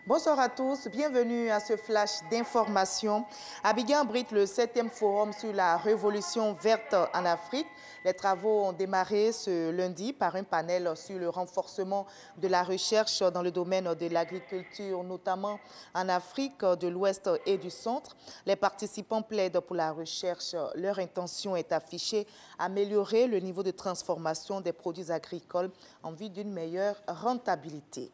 Bonsoir à tous, bienvenue à ce flash d'information. Abidjan abrite le 7e forum sur la révolution verte en Afrique. Les travaux ont démarré ce lundi par un panel sur le renforcement de la recherche dans le domaine de l'agriculture, notamment en Afrique de l'Ouest et du Centre. Les participants plaident pour la recherche. Leur intention est affichée: améliorer le niveau de transformation des produits agricoles en vue d'une meilleure rentabilité.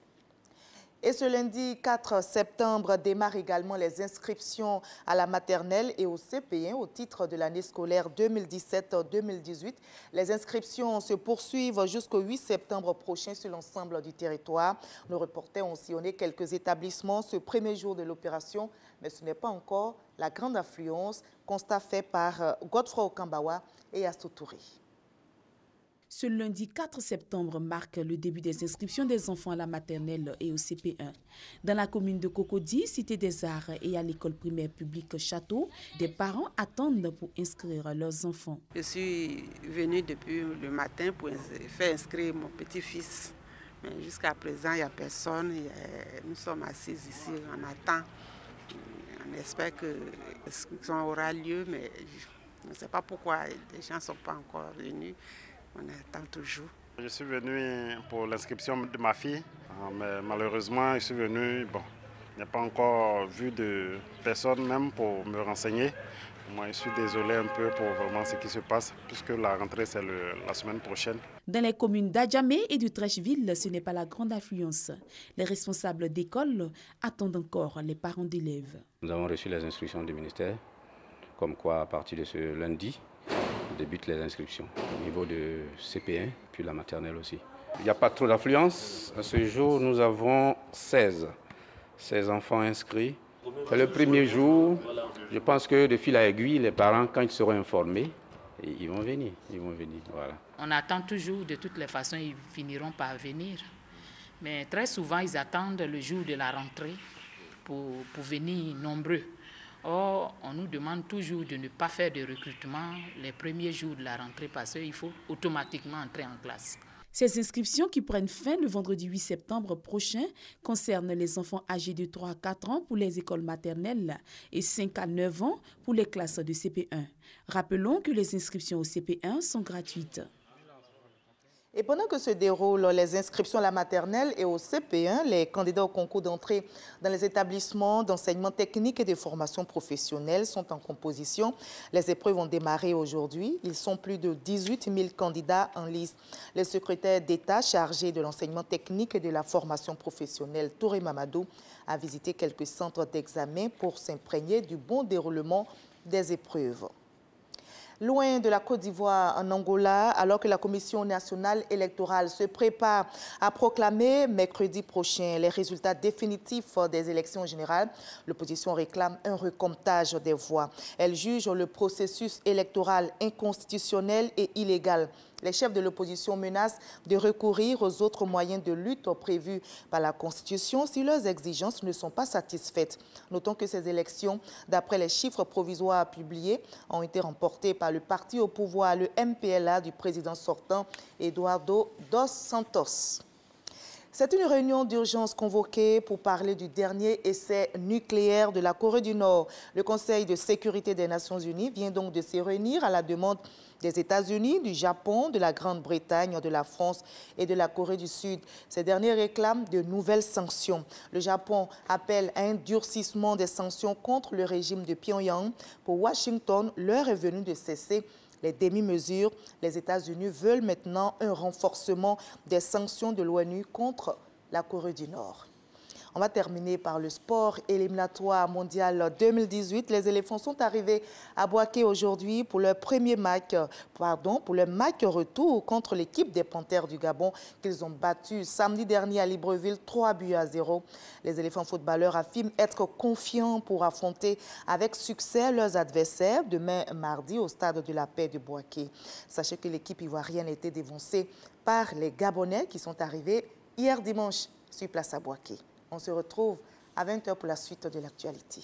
Et ce lundi 4 septembre démarrent également les inscriptions à la maternelle et au CP1 au titre de l'année scolaire 2017-2018. Les inscriptions se poursuivent jusqu'au 8 septembre prochain sur l'ensemble du territoire. Nos reporters ont sillonné quelques établissements ce premier jour de l'opération, mais ce n'est pas encore la grande affluence, constat fait par Godefroy Okambawa et Astou Touré. Ce lundi 4 septembre marque le début des inscriptions des enfants à la maternelle et au CP1. Dans la commune de Cocody, Cité des Arts et à l'école primaire publique Château, des parents attendent pour inscrire leurs enfants. Je suis venue depuis le matin pour faire inscrire mon petit-fils. Mais jusqu'à présent, il n'y a personne. Nous sommes assis ici, on attend. On espère que l'inscription aura lieu, mais je ne sais pas pourquoi les gens ne sont pas encore venus. On attend toujours. Je suis venu pour l'inscription de ma fille, mais malheureusement, je suis venu, je n'ai pas encore vu de personne même pour me renseigner. Moi, je suis désolé un peu pour vraiment ce qui se passe, puisque la rentrée, c'est la semaine prochaine. Dans les communes d'Adjamé et du Trècheville, ce n'est pas la grande affluence. Les responsables d'école attendent encore les parents d'élèves. Nous avons reçu les instructions du ministère, comme quoi à partir de ce lundi, débutent les inscriptions au niveau de CP1, puis la maternelle aussi. Il n'y a pas trop d'affluence. À ce jour, nous avons 16 enfants inscrits. C'est le premier jour. Je pense que de fil à aiguille, les parents, quand ils seront informés, ils vont venir. Voilà. On attend toujours, de toutes les façons, ils finiront par venir. Mais très souvent, ils attendent le jour de la rentrée pour venir nombreux. Or, on nous demande toujours de ne pas faire de recrutement les premiers jours de la rentrée parce qu'il faut automatiquement entrer en classe. Ces inscriptions qui prennent fin le vendredi 8 septembre prochain concernent les enfants âgés de 3 à 4 ans pour les écoles maternelles et 5 à 9 ans pour les classes de CP1. Rappelons que les inscriptions au CP1 sont gratuites. Et pendant que se déroulent les inscriptions à la maternelle et au CP1, les candidats au concours d'entrée dans les établissements d'enseignement technique et de formation professionnelle sont en composition. Les épreuves ont démarré aujourd'hui. Ils sont plus de 18 000 candidats en liste. Le secrétaire d'État chargé de l'enseignement technique et de la formation professionnelle, Touré Mamadou, a visité quelques centres d'examen pour s'imprégner du bon déroulement des épreuves. Loin de la Côte d'Ivoire, en Angola, alors que la Commission nationale électorale se prépare à proclamer mercredi prochain les résultats définitifs des élections générales, l'opposition réclame un recomptage des voix. Elle juge le processus électoral inconstitutionnel et illégal. Les chefs de l'opposition menacent de recourir aux autres moyens de lutte prévus par la Constitution si leurs exigences ne sont pas satisfaites. Notons que ces élections, d'après les chiffres provisoires publiés, ont été remportées par le parti au pouvoir, le MPLA du président sortant, Eduardo dos Santos. C'est une réunion d'urgence convoquée pour parler du dernier essai nucléaire de la Corée du Nord. Le Conseil de sécurité des Nations Unies vient donc de se réunir à la demande des États-Unis, du Japon, de la Grande-Bretagne, de la France et de la Corée du Sud. Ces derniers réclament de nouvelles sanctions. Le Japon appelle à un durcissement des sanctions contre le régime de Pyongyang. Pour Washington, l'heure est venue de cesser les demi-mesures. Les États-Unis veulent maintenant un renforcement des sanctions de l'ONU contre la Corée du Nord. On va terminer par le sport éliminatoire mondial 2018. Les éléphants sont arrivés à Bouaké aujourd'hui pour leur match retour contre l'équipe des Panthères du Gabon qu'ils ont battu samedi dernier à Libreville 3-0. Les éléphants footballeurs affirment être confiants pour affronter avec succès leurs adversaires demain mardi au stade de la Paix de Bouaké. Sachez que l'équipe ivoirienne a été dévancée par les Gabonais qui sont arrivés hier dimanche sur place à Bouaké. On se retrouve à 20 h pour la suite de l'actualité.